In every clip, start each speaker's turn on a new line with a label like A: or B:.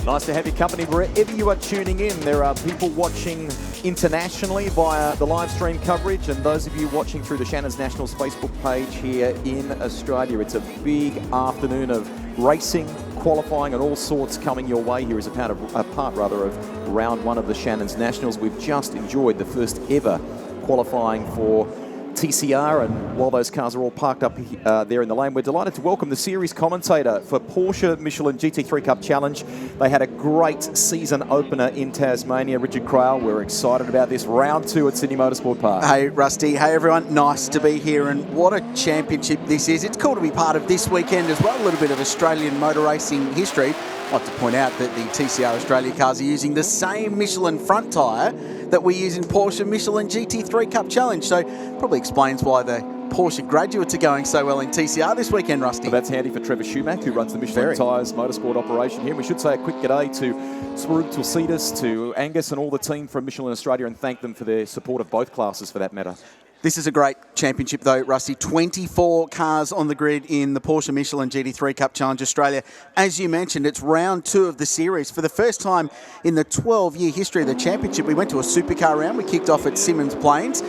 A: Nice to have your company wherever you are tuning in. There are people watching internationally via the live stream coverage, and those of you watching through the Shannons Nationals Facebook page here in Australia. It's a big afternoon of racing, qualifying and all sorts coming your way here as a part of round one of the Shannons Nationals. We've just enjoyed the first ever qualifying for TCR, and while those cars are all parked up there in the lane, we're delighted to welcome the series commentator for Porsche Michelin GT3 Cup Challenge. They had a great season opener in Tasmania. Richard Craill, we're excited about this round two at Sydney Motorsport Park.
B: Hey Rusty, hey everyone, nice to be here, and what a championship this is. It's cool to be part of this weekend as well, a little bit of Australian motor racing history. I'd like to point out that the TCR Australia cars are using the same Michelin front tyre that we use in Porsche Michelin GT3 Cup Challenge, so probably explains why the Porsche graduates are going so well in TCR this weekend, Rusty.
A: Well, that's handy for Trevor Schumack, who runs the Michelin Tyres Motorsport operation here. We should say a quick g'day to Swaroop Tulsidis, to Angus and all the team from Michelin Australia, and thank them for their support of both classes for that matter.
B: This is a great championship though, Rusty. 24 cars on the grid in the Porsche Michelin GT3 Cup Challenge Australia. As you mentioned, it's round two of the series. For the first time in the 12-year history of the championship, we went to a supercar round. We kicked off at Symmons Plains.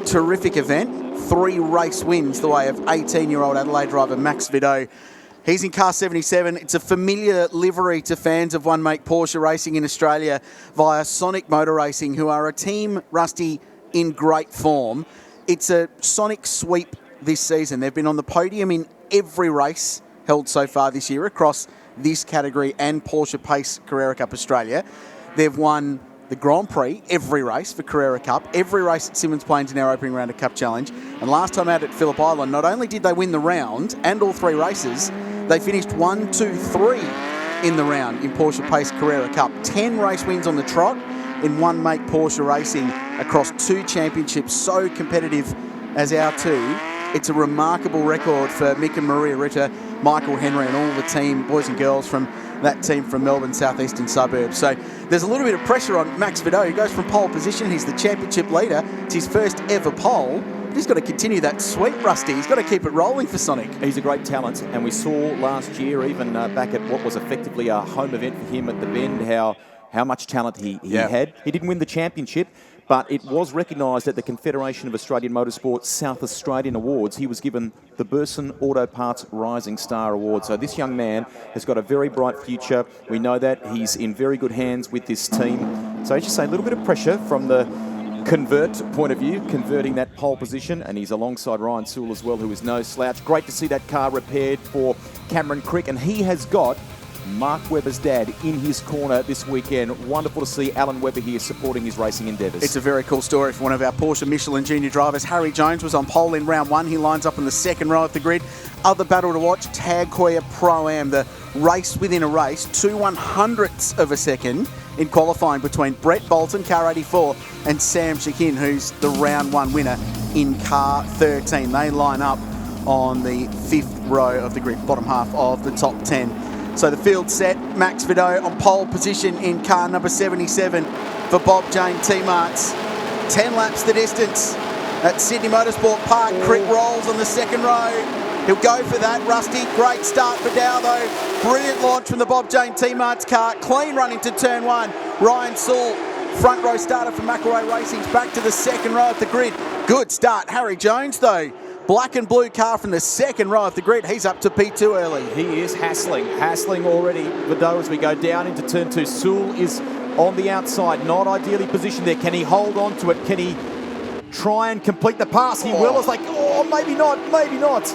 B: Terrific event. 3 race wins the way of 18-year-old Adelaide driver Max Vidot. He's in car 77. It's a familiar livery to fans of one-make Porsche racing in Australia via Sonic Motor Racing, who are a team, Rusty, in great form. It's a Sonic sweep this season. They've been on the podium in every race held so far this year across this category and Porsche Pace Carrera Cup Australia. They've won the Grand Prix every race for Carrera Cup, every race at Symmons Plains in our opening round of Cup Challenge. And last time out at Phillip Island, not only did they win the round and all 3 races, they finished 1, 2, 3 in the round in Porsche Pace Carrera Cup. 10 race wins on the trot in one-make Porsche racing across 2 championships, so competitive as our 2. It's a remarkable record for Mick and Maria Ritter, Michael Henry and all the team, boys and girls from that team from Melbourne southeastern suburbs. So there's a little bit of pressure on Max Vidot. He goes from pole position. He's the championship leader. It's his first ever pole. But he's got to continue that sweep, Rusty. He's got to keep it rolling for Sonic.
A: He's a great talent, and we saw last year, even back at what was effectively a home event for him at the Bend, how much talent he had. He didn't win the championship, but it was recognised at the Confederation of Australian Motorsport South Australian Awards. He was given the Burson Auto Parts Rising Star Award. So this young man has got a very bright future. We know that. He's in very good hands with this team. So as you say, a little bit of pressure from the convert point of view, converting that pole position, and he's alongside Ryan Sewell as well, who is no slouch. Great to see that car repaired for Cameron Crick, and he has got Mark Webber's dad in his corner this weekend. Wonderful to see Alan Webber here supporting his racing endeavours.
B: It's a very cool story for one of our Porsche Michelin junior drivers. Harry Jones was on pole in round 1. He lines up in the second row of the grid. Other battle to watch, Tag Heuer Pro-Am, the race within a race, 2/100ths of a second in qualifying between Brett Bolton, car 84, and Sam Shakin, who's the round 1 winner in car 13. They line up on the 5th row of the grid, bottom half of the top 10. So the field set, Max Vidot on pole position in car number 77 for Bob Jane T-Marts. 10 laps the distance at Sydney Motorsport Park. Crick rolls on the second row. He'll go for that, Rusty. Great start for Dow though. Brilliant launch from the Bob Jane T-Marts car. Clean run into turn 1. Ryan Sewell, front row starter for McElroy Racing's back to the second row of the grid. Good start. Harry Jones though. Black and blue car from the second row of the grid. He's up to P2 early.
A: He is hassling already. Vidot as we go down into turn 2. Sewell is on the outside, not ideally positioned there. Can he hold on to it? Can he try and complete the pass? He will. It's like, maybe not.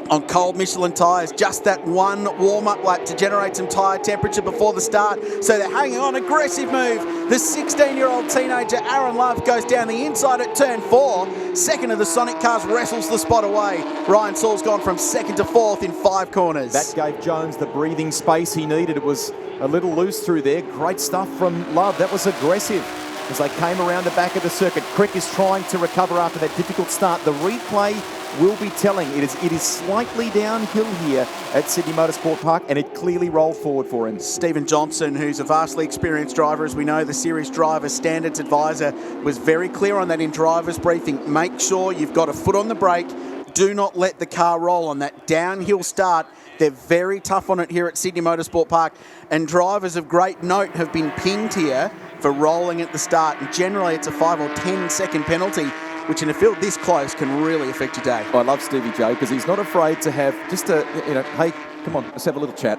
B: On cold Michelin tyres, just that one warm-up lap to generate some tyre temperature before the start. So they're hanging on, aggressive move. The 16-year-old teenager Aaron Love goes down the inside at turn 4. Second of the Sonic cars wrestles the spot away. Ryan Sewell's gone from 2nd to 4th in 5 corners.
A: That gave Jones the breathing space he needed. It was a little loose through there. Great stuff from Love. That was aggressive as they came around the back of the circuit. Crick is trying to recover after that difficult start. The replay will be telling. It is slightly downhill here at Sydney Motorsport Park, and it clearly rolled forward for him.
B: Stephen Johnson, who's a vastly experienced driver, as we know, the series driver standards advisor, was very clear on that in driver's briefing. Make sure you've got a foot on the brake. Do not let the car roll on that downhill start. They're very tough on it here at Sydney Motorsport Park, and drivers of great note have been pinged here for rolling at the start, and generally it's a 5 or 10 second penalty, which in a field this close can really affect your day.
A: I love Stevie J because he's not afraid to have just a, hey, come on, let's have a little chat.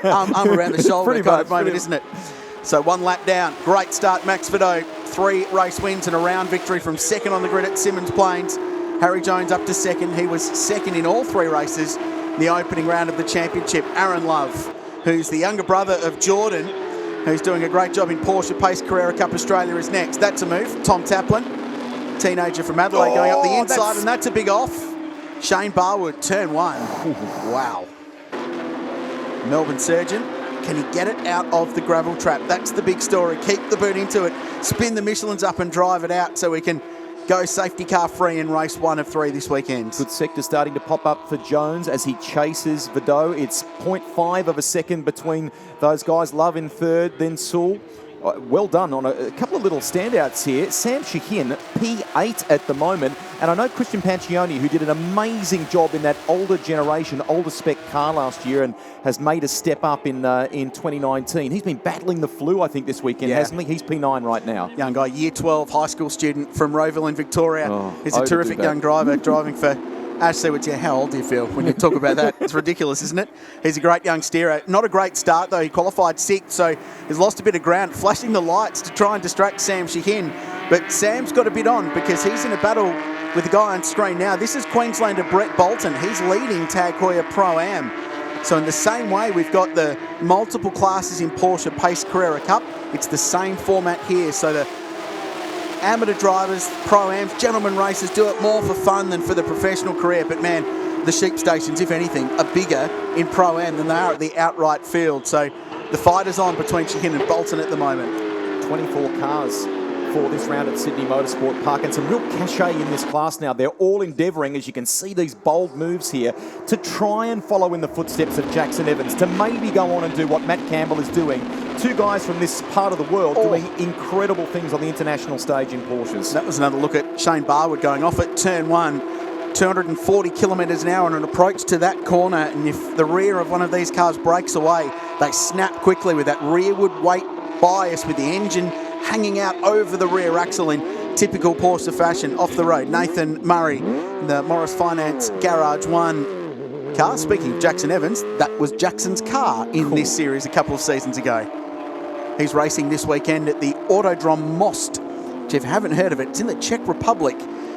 B: Arm around the shoulder
A: Pretty
B: kind of
A: much,
B: moment, isn't it? So 1 lap down. Great start, Max Vidot. 3 race wins and a round victory from second on the grid at Symmons Plains. Harry Jones up to second. He was second in all 3 races in the opening round of the championship. Aaron Love, who's the younger brother of Jordan, who's doing a great job in Porsche Pace Carrera Cup Australia, is next. That's a move. Tom Taplin, teenager from Adelaide, going up the inside, and that's a big off. Shane Barwood, turn 1. Wow. Melbourne Surgeon, can he get it out of the gravel trap? That's the big story. Keep the boot into it, spin the Michelins up and drive it out so we can go safety car free in race 1 of 3 this weekend.
A: Good sector starting to pop up for Jones as he chases Vidot. It's 0.5 of a second between those guys. Love in third, then Sewell. Well done on a couple of little standouts here. Sam Shahin, P8 at the moment. And I know Christian Pancioni, who did an amazing job in that older generation, older spec car last year and has made a step up in 2019. He's been battling the flu, I think, this weekend, hasn't he? He's P9 right now. Young
B: guy, year 12 high school student from Rowville in Victoria. He's a terrific young driver, driving for Ashley. How old do you feel when you talk about that? It's ridiculous, isn't it? He's a great young steerer. Not a great start, though. He qualified 6th, so he's lost a bit of ground, flashing the lights to try and distract Sam Shahin. But Sam's got a bit on because he's in a battle with the guy on screen now. This is Queenslander Brett Bolton. He's leading Tag Heuer Pro-Am. So in the same way we've got the multiple classes in Porsche Pace Carrera Cup, it's the same format here. So the amateur drivers, Pro-Ams, gentlemen racers do it more for fun than for the professional career. But man, the sheep stations, if anything, are bigger in Pro-Am than they are at the outright field. So the fight is on between Shahin and Bolton at the moment.
A: 24 cars for this round at Sydney Motorsport Park, and some real cachet in this class now. They're all endeavouring, as you can see these bold moves here, to try and follow in the footsteps of Jackson Evans, to maybe go on and do what Matt Campbell is doing. 2 guys from this part of the world doing incredible things on the international stage in Porsches.
B: That was another look at Shane Barwood going off at turn 1, 240 kilometres an hour on an approach to that corner, and if the rear of one of these cars breaks away, they snap quickly with that rearward weight bias with the engine hanging out over the rear axle in typical Porsche fashion. Off the road, Nathan Murray, the Morris Finance Garage 1 car. Speaking of Jackson Evans, that was Jackson's car in this series a couple of seasons ago. He's racing this weekend at the Autodrom Most, which if you haven't heard of it, it's in the Czech Republic.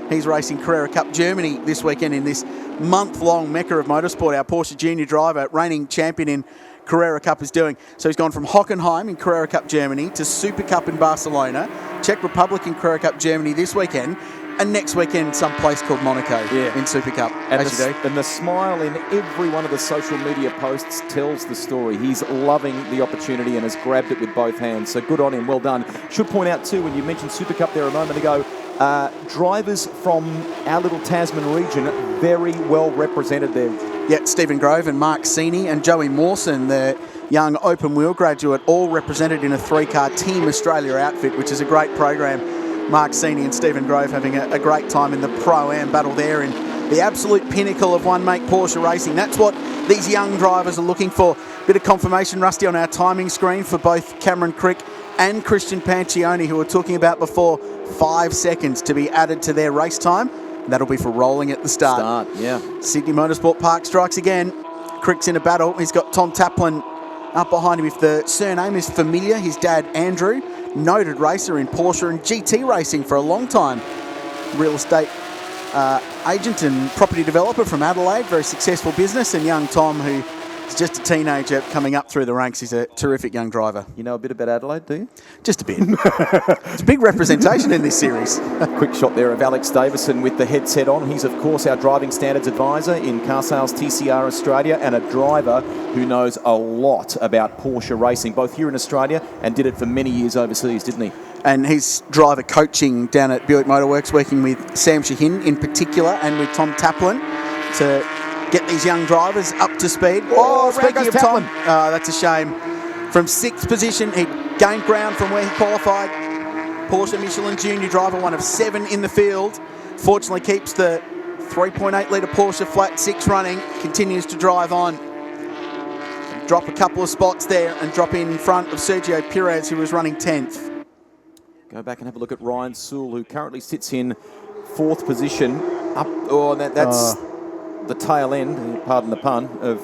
B: He's racing Carrera Cup Germany this weekend in this month-long mecca of motorsport. Our Porsche junior driver, reigning champion in Carrera Cup, is doing. So he's gone from Hockenheim in Carrera Cup Germany to Super Cup in Barcelona, Czech Republic in Carrera Cup Germany this weekend, and next weekend some place called Monaco in Super Cup,
A: and the smile in every one of the social media posts tells the story. He's loving the opportunity and has grabbed it with both hands, so good on him, well done. Should point out too, when you mentioned Super Cup there a moment ago, drivers from our little Tasman region very well represented there.
B: Yeah, Stephen Grove and Mark Seeney and Joey Mawson, the young open wheel graduate, all represented in a 3-car Team Australia outfit, which is a great program. Mark Seeney and Stephen Grove having a great time in the Pro-Am battle there in the absolute pinnacle of one-make Porsche racing. That's what these young drivers are looking for. Bit of confirmation, Rusty, on our timing screen for both Cameron Crick and Christian Pancioni, who were talking about before, 5 seconds to be added to their race time. That'll be for rolling at the start. Sydney Motorsport Park strikes again. Crick's in a battle. He's got Tom Taplin up behind him. If the surname is familiar, his dad, Andrew, noted racer in Porsche and GT racing for a long time. Real estate agent and property developer from Adelaide. Very successful business. And young Tom, who is just a teenager coming up through the ranks. He's a terrific young driver.
A: You know a bit about Adelaide, do you?
B: Just a bit. It's a big representation in this series.
A: A quick shot there of Alex Davison with the headset on. He's, of course, our driving standards advisor in Car Sales TCR Australia, and a driver who knows a lot about Porsche racing, both here in Australia and did it for many years overseas, didn't he?
B: And he's driver coaching down at Buick Motorworks, working with Sam Shahin in particular and with Tom Taplin to get these young drivers up to speed. Speaking of Tom, that's a shame. From 6th position, he gained ground from where he qualified. Porsche Michelin Junior driver, one of 7 in the field. Fortunately keeps the 3.8 litre Porsche Flat 6 running, continues to drive on. drop a couple of spots there and drop in front of Sergio Perez, who was running 10th.
A: Go back and have a look at Ryan Sewell, who currently sits in 4th position. That's the tail end, pardon the pun, of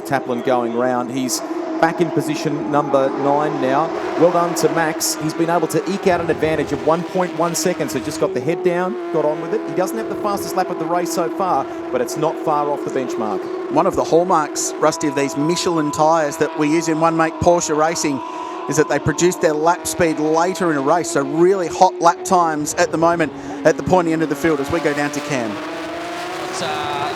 A: Taplin going round. He's back in position number 9 now. Well done to Max. He's been able to eke out an advantage of 1.1 seconds. So just got the head down, got on with it. He doesn't have the fastest lap of the race so far, but it's not far off the benchmark. One
B: of the hallmarks, Rusty, of these Michelin tyres that we use in one-make Porsche racing is that they produce their lap speed later in a race. So really hot lap times at the moment at the pointy end of the field as we go down to Cam.
C: It's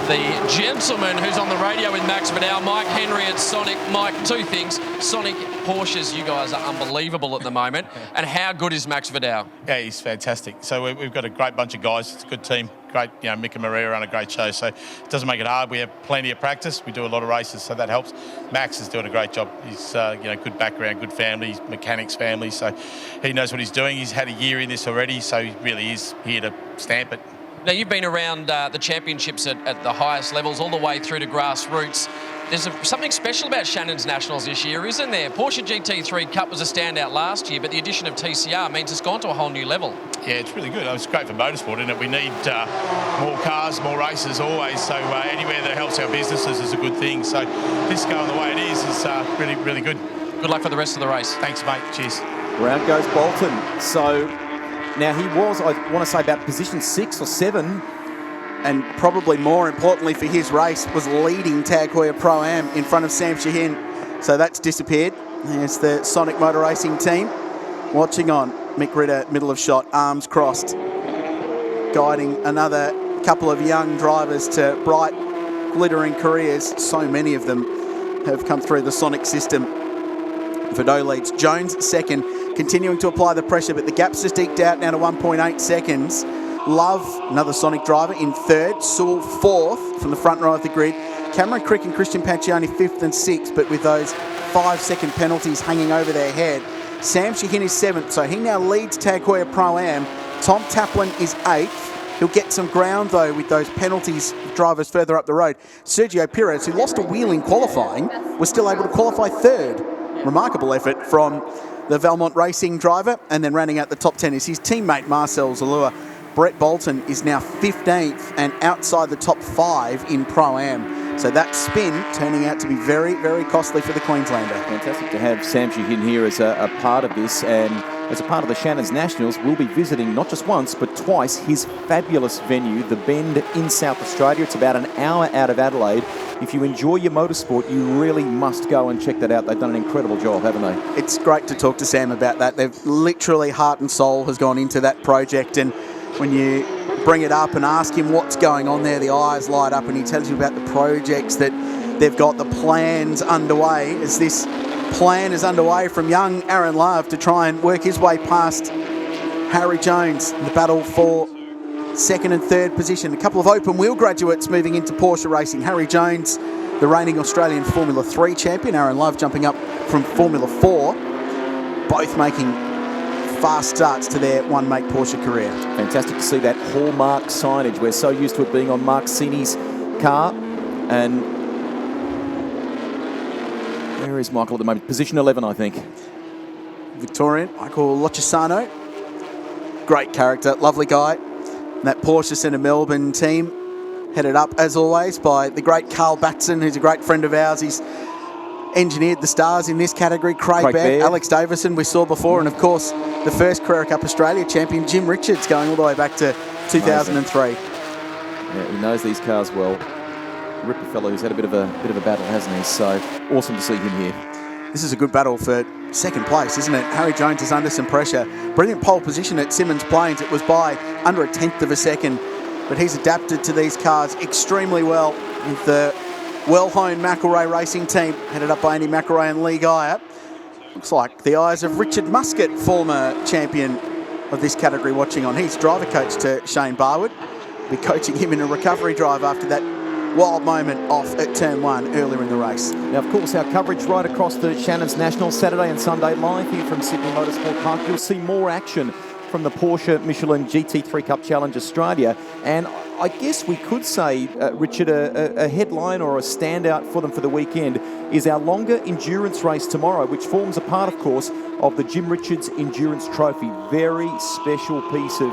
C: the gentleman who's on the radio with Max Vidal, Mike Henry at Sonic. Mike, 2 things. Sonic, Porsches, you guys are unbelievable at the moment. And how good is Max Vidal?
D: Yeah, he's fantastic. So we've got a great bunch of guys. It's a good team. Great, Mick and Maria run a great show. So it doesn't make it hard. We have plenty of practice. We do a lot of races, so that helps. Max is doing a great job. He's, good background, good family, mechanics family. So he knows what he's doing. He's had a year in this already, so he really is here to stamp it.
C: Now, you've been around the championships at the highest levels, all the way through to grassroots. There's something special about Shannons Nationals this year, isn't there? Porsche GT3 Cup was a standout last year, but the addition of TCR means it's gone to a whole new level.
D: Yeah, it's really good. It's great for motorsport, isn't it? We need more cars, more races always, so anywhere that helps our businesses is a good thing. So this going the way it is really, really good.
C: Good luck for the rest of the race.
D: Thanks, mate. Cheers.
A: Round goes Bolton. So now he was, I want to say, about position 6 or 7.
B: And probably more importantly for his race, was leading Tag Heuer Pro-Am in front of Sam Shaheen. So that's disappeared. There's the Sonic Motor Racing team. Watching on. Mick Ritter, middle of shot, arms crossed. Guiding another couple of young drivers to bright, glittering careers. So many of them have come through the Sonic system. Vidal leads. Jones second, continuing to apply the pressure, but the gap's just eked out now to 1.8 seconds. Love, another Sonic driver, in 3rd. Sewell 4th from the front row of the grid. Cameron Crick and Christian Pacioni 5th and 6th, but with those 5-second penalties hanging over their head. Sam Shaheen is 7th, so he now leads Tag Heuer Pro-Am. Tom Taplin is 8th. He'll get some ground, though, with those penalties drivers further up the road. Sergio Perez, who lost a wheel in qualifying, was still able to qualify 3rd. Remarkable effort from the Valmont Racing driver. And then rounding out the top 10 is his teammate, Marcel Zalua. Brett Bolton is now 15th and outside the top 5 in Pro-Am. So that spin turning out to be very, very costly for the Queenslander.
A: Fantastic to have Sam Shaheen here as a part of this, and as a part of the Shannons Nationals. We'll be visiting not just once but twice his fabulous venue, The Bend in South Australia. It's about an hour out of Adelaide. If you enjoy your motorsport, you really must go and check that out. They've done an incredible job, haven't they?
B: It's great to talk to Sam about that. They've literally, heart and soul has gone into that project, and when you bring it up and ask him what's going on there, the eyes light up and he tells you about the projects that they've got, the plans underway. As this plan is underway from young Aaron Love to try and work his way past Harry Jones in the battle for 2nd and 3rd position. A couple of open wheel graduates moving into Porsche racing. Harry Jones, the reigning Australian Formula 3 champion. Aaron Love jumping up from Formula 4. Both making fast starts to their one-make Porsche career.
A: Fantastic to see that hallmark signage. We're so used to it being on Mark Cini's car. And where is Michael at the moment? Position 11, I think.
B: Victorian, Michael Lochisano. Great character, lovely guy. And that Porsche Centre Melbourne team headed up, as always, by the great Carl Batson, who's a great friend of ours. He's engineered the stars in this category. Craig Baird, Alex Davison we saw before, and of course the first Carrera Cup Australia champion Jim Richards, going all the way back to 2003.
A: Yeah, he knows these cars well. Ripper fellow who's had a bit of a battle, hasn't he? So awesome to see him here.
B: This is a good battle for 2nd place, isn't it? Harry Jones is under some pressure. Brilliant pole position at Simmons Plains. It was by under a 1/10 of a second, but he's adapted to these cars extremely well with the well-honed McElrea Racing team, headed up by Andy McElrea and Lee Geyer. Looks like the eyes of Richard Muscat, former champion of this category, watching on. He's driver coach to Shane Barwood. Be coaching him in a recovery drive after that wild moment off at turn 1 earlier in the race.
A: Now, of course, our coverage right across the Shannons National, Saturday and Sunday, live here from Sydney Motorsport Park. You'll see more action from the Porsche Michelin GT3 Cup Challenge Australia. And I guess we could say, Richard, a headline or a standout for them for the weekend is our longer endurance race tomorrow, which forms a part, of course, of the Jim Richards Endurance Trophy. Very special piece of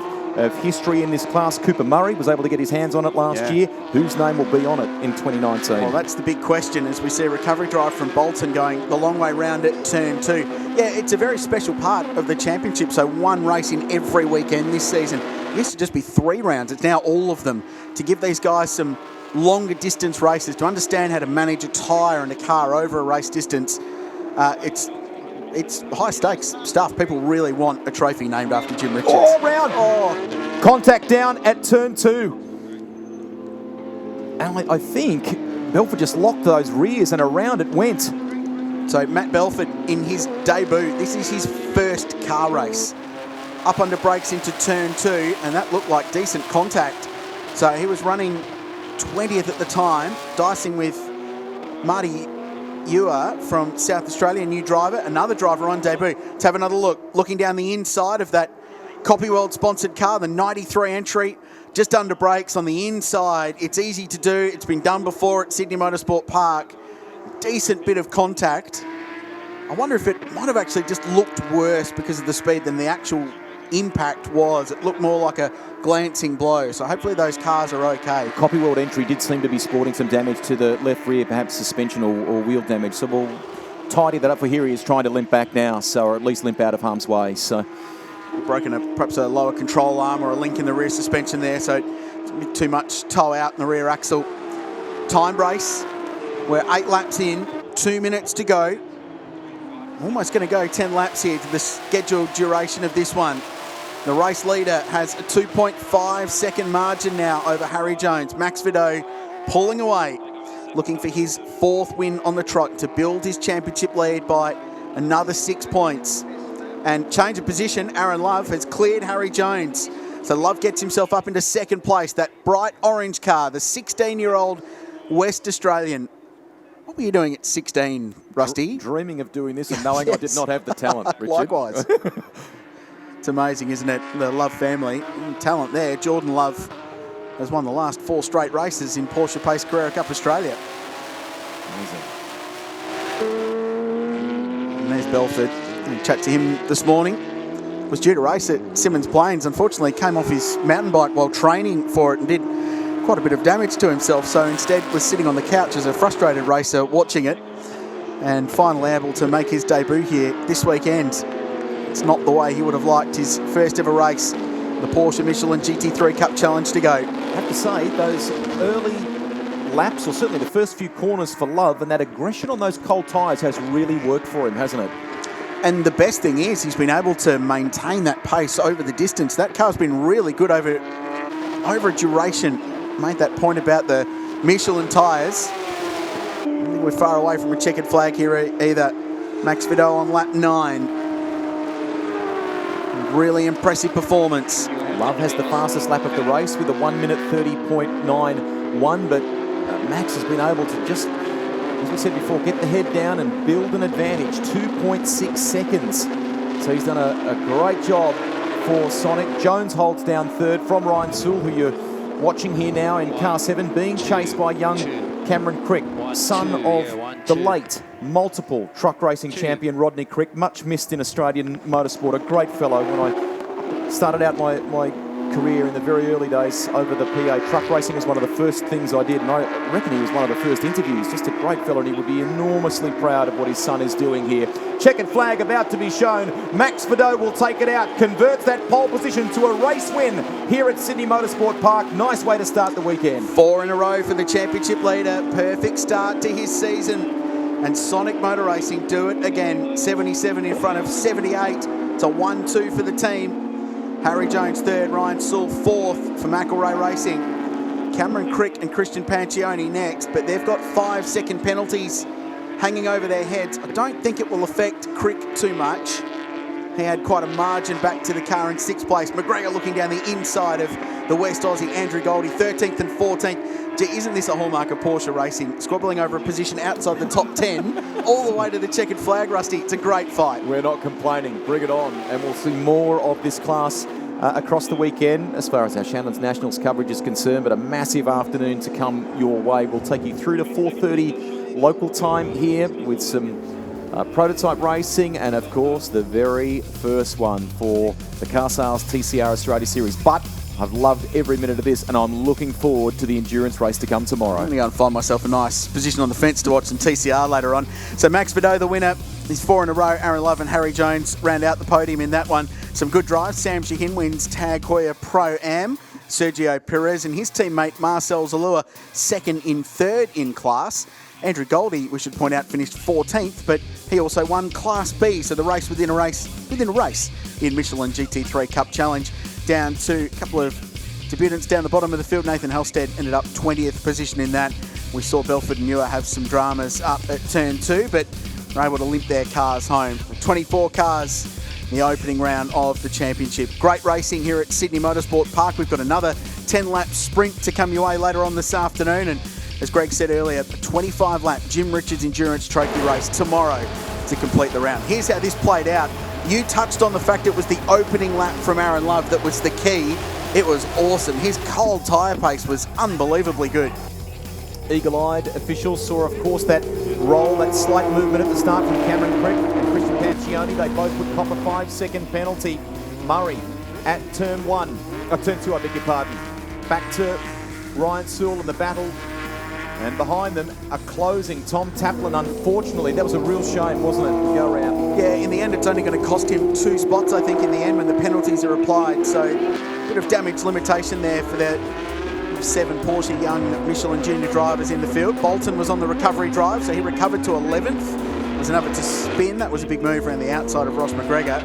A: history in this class. Cooper Murray was able to get his hands on it last year. Whose name will be on it in 2019?
B: Well, that's the big question as we see a recovery drive from Bolton going the long way round at turn 2. Yeah, it's a very special part of the championship, so one race in every weekend this season. It used to just be 3 rounds. It's now all of them to give these guys some longer distance races, to understand how to manage a tyre and a car over a race distance. It's high stakes stuff. People really want a trophy named after Jim Richards.
A: All round. Contact down at turn 2. And I think Belford just locked those rears and around it went.
B: So Matt Belford in his debut, this is his first car race. Up under brakes into turn 2, and that looked like decent contact. So he was running 20th at the time, dicing with Marty Ewer from South Australia, new driver, another driver on debut. Let's have another look. Looking down the inside of that Copyworld sponsored car, the 93 entry, just under brakes on the inside. It's easy to do. It's been done before at Sydney Motorsport Park. Decent bit of contact. I wonder if it might have actually just looked worse because of the speed than the actual impact was. It looked more like a glancing blow, so hopefully those cars are okay.
A: Copyworld entry did seem to be sporting some damage to the left rear, perhaps suspension or wheel damage, so we'll tidy that up for here. He is trying to limp back now, so, or at least limp out of harm's way. So
B: broken perhaps a lower control arm or a link in the rear suspension there, so it's a bit too much toe out in the rear axle. Time brace, we're 8 laps in, 2 minutes to go. Almost going to go 10 laps here to the scheduled duration of this one. The race leader has a 2.5 second margin now over Harry Jones. Max Vidot pulling away, looking for his 4th win on the trot to build his championship lead by another 6 points. And change of position, Aaron Love has cleared Harry Jones. So Love gets himself up into 2nd place. That bright orange car, the 16-year-old West Australian. What were you doing at 16, Rusty?
A: Dreaming of doing this and knowing I did not have the talent, Richard.
B: Likewise. It's amazing, isn't it? The Love family. Talent there. Jordan Love has won the last 4 straight races in Porsche Pace Carrera Cup Australia.
A: Amazing.
B: And there's Belford. I chat to him this morning. Was due to race at Symmons Plains. Unfortunately, came off his mountain bike while training for it and did quite a bit of damage to himself. So instead was sitting on the couch as a frustrated racer watching it, and finally able to make his debut here this weekend. It's not the way he would have liked his first ever race, the Porsche Michelin GT3 Cup Challenge to go.
A: I have to say, those early laps, or certainly the first few corners for Love, and that aggression on those cold tyres has really worked for him, hasn't it?
B: And the best thing is he's been able to maintain that pace over the distance. That car's been really good over a duration. Made that point about the Michelin tyres. I think we're far away from a checkered flag here either. Max Vidot on lap 9. Really impressive performance.
A: Love has the fastest lap of the race with a 1 minute 30.91, but Max has been able to just, as we said before, get the head down and build an advantage. 2.6 seconds. So he's done a great job for Sonic. Jones holds down 3rd from Ryan Sewell, who you're watching here now in car 7, being chased by young Cameron Crick, son of the late multiple truck racing champion Rodney Crick, much missed in Australian motorsport. A great fellow. When I started out my career in the very early days over the PA, truck racing was one of the first things I did, and I reckon he was one of the first interviews. Just a great fellow, and he would be enormously proud of what his son is doing here. Checkered flag about to be shown. Max Vidot will take it out, converts that pole position to a race win here at Sydney Motorsport Park. Nice way to start the weekend.
B: 4 in a row for the championship leader. Perfect start to his season. And Sonic Motor Racing do it again. 77 in front of 78. It's a 1-2 for the team. Harry Jones 3rd, Ryan Sewell 4th for McElroy Racing. Cameron Crick and Christian Pancioni next, but they've got 5-second penalties hanging over their heads. I don't think it will affect Crick too much. He had quite a margin back to the car in 6th place. McGregor looking down the inside of the West Aussie, Andrew Goldie, 13th and 14th. Gee, isn't this a hallmark of Porsche racing? Squabbling over a position outside the top 10, all the way to the checkered flag, Rusty. It's a great fight.
A: We're not complaining. Bring it on. And we'll see more of this class across the weekend as far as our Shannons Nationals coverage is concerned, but a massive afternoon to come your way. We'll take you through to 4:30 local time here with some prototype racing and, of course, the very first one for the Car Sales TCR Australia Series. But I've loved every minute of this, and I'm looking forward to the endurance race to come tomorrow.
B: I'm going to go and find myself a nice position on the fence to watch some TCR later on. So Max Vidot, the winner. He's 4 in a row. Aaron Love and Harry Jones round out the podium in that one. Some good drives. Sam Shahin wins Tag Heuer Pro-Am. Sergio Perez and his teammate Marcel Zalua second in third in class. Andrew Goldie, we should point out, finished 14th, but he also won Class B, so the race within a race in Michelin GT3 Cup Challenge. Down to a couple of debutants down the bottom of the field. Nathan Halstead ended up 20th position in that. We saw Belford and Ewer have some dramas up at turn 2, but were able to limp their cars home. 24 cars in the opening round of the championship. Great racing here at Sydney Motorsport Park. We've got another 10-lap sprint to come your way later on this afternoon, and as Greg said earlier, a 25-lap Jim Richards Endurance Trophy race tomorrow to complete the round. Here's how this played out. You touched on the fact it was the opening lap from Aaron Love that was the key. It was awesome. His cold tyre pace was unbelievably good.
A: Eagle-eyed officials saw, of course, that roll, that slight movement at the start from Cameron Crick and Christian Pancioni. They both would cop a 5-second penalty. Murray at turn 2, I beg your pardon. Back to Ryan Sewell in the battle. And behind them, a closing Tom Taplin. Unfortunately, that was a real shame, wasn't it, to go around?
B: Yeah, in the end, it's only going to cost him 2 spots, I think, in the end when the penalties are applied. So a bit of damage limitation there for the 7 Porsche young Michelin junior drivers in the field. Bolton was on the recovery drive, so he recovered to 11th. Was enough to spin. That was a big move around the outside of Ross McGregor.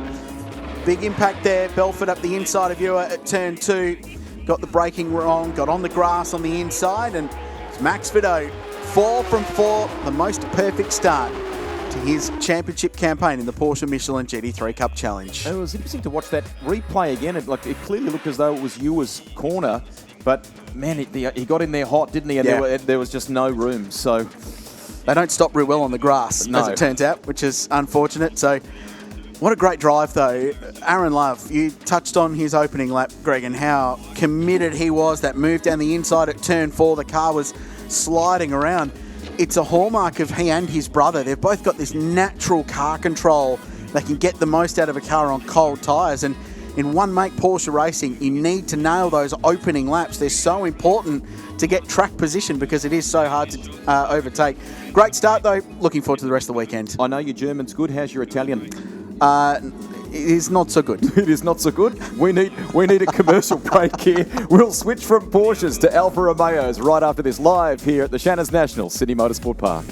B: Big impact there. Belford up the inside of Ewer at turn 2. Got the braking wrong, got on the grass on the inside, and Max Vidot, 4 from 4, the most perfect start to his championship campaign in the Porsche Michelin GT3 Cup Challenge.
A: It was interesting to watch that replay again. It clearly looked as though it was Ewer's corner, but man, he got in there hot, didn't he? And there was just no room. So
B: they don't stop real well on the grass, as it turns out, which is unfortunate. So what a great drive, though. Aaron Love, you touched on his opening lap, Greg, and how committed he was. That move down the inside at turn 4, the car was sliding around. It's a hallmark of he and his brother. They've both got this natural car control. They can get the most out of a car on cold tyres. And in one-make Porsche racing, you need to nail those opening laps. They're so important to get track position because it is so hard to overtake. Great start, though. Looking forward to the rest of the weekend.
A: I know your German's good. How's your Italian?
B: It is not so good.
A: It is not so good. We need a commercial break here. We'll switch from Porsches to Alfa Romeos right after this, live here at the Shannons National Sydney Motorsport Park.